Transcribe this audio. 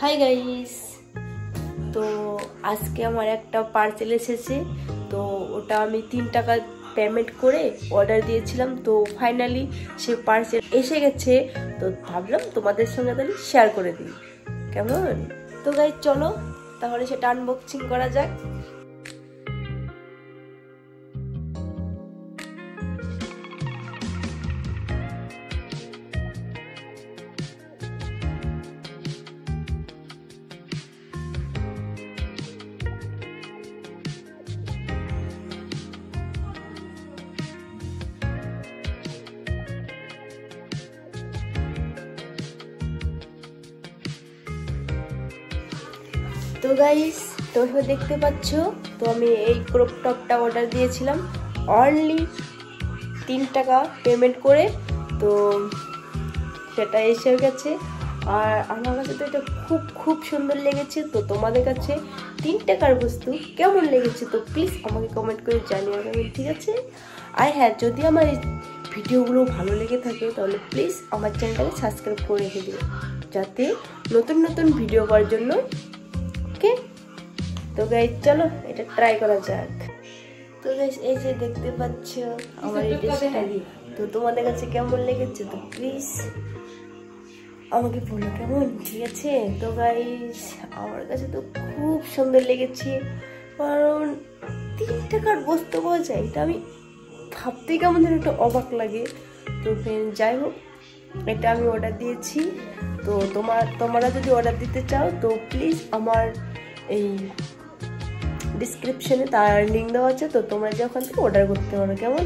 Hi guys, তো আজকে আমার একটা পার্সেল এসেছে। তো ওটা আমি 3 টাকা পেমেন্ট করে অর্ডার দিয়েছিলাম। তো ফাইনালি সে পার্সেল এসে গেছে। তো ভাবলাম তোমাদের সঙ্গে তাহলে শেয়ার করে দিই, কেমন? তো গাইস চলো তাহলে সেটা আনবক্সিং করা যাক। তো গাইস তোমরা দেখতে পাচ্ছ, তো আমি এই ক্রপ টপটা অর্ডার দিয়েছিলাম অনলি 3 টাকা পেমেন্ট করে। তো সেটা এসে গেছে আর আমার কাছে তো এটা খুব সুন্দর লেগেছে। তো তোমাদের কাছে 3 টাকার বস্তু কেমন লেগেছে তো প্লিজ আমাকে কমেন্ট করে জানিয়ে দেবেন, ঠিক আছে? আর হ্যাঁ, যদি আমার এই ভিডিওগুলো ভালো লেগে থাকে তাহলে প্লিজ আমার চ্যানেলটাকে সাবস্ক্রাইব করে রেখে দিও, যাতে নতুন নতুন ভিডিও করার জন্য। ওকে, তো গাইস চলো এটা ট্রাই করা যাক। তো গাইস এই যে দেখতে পাচ্ছ আমার এই ড্রেসটা, তো তোমাদের কাছে কেমন লেগেছে তো প্লিজ আমাকে বলো, কেমন? ঠিক আছে? তো গাইস আমার কাছে তো খুব সুন্দর লেগেছে, কারণ 3 টাকার বস্তু পাওয়া যায়, এটা আমি ভাবতে কেমন যেন একটা অবাক লাগে। তো যাই হোক, এটা আমি অর্ডার দিয়েছি। তো তোমরা যদি অর্ডার দিতে চাও তো প্লিজ আমার এই ডিসক্রিপশনে তার লিঙ্ক দেওয়া আছে, তো তোমরা যে ওখান থেকে অর্ডার করতে পারো, কেমন?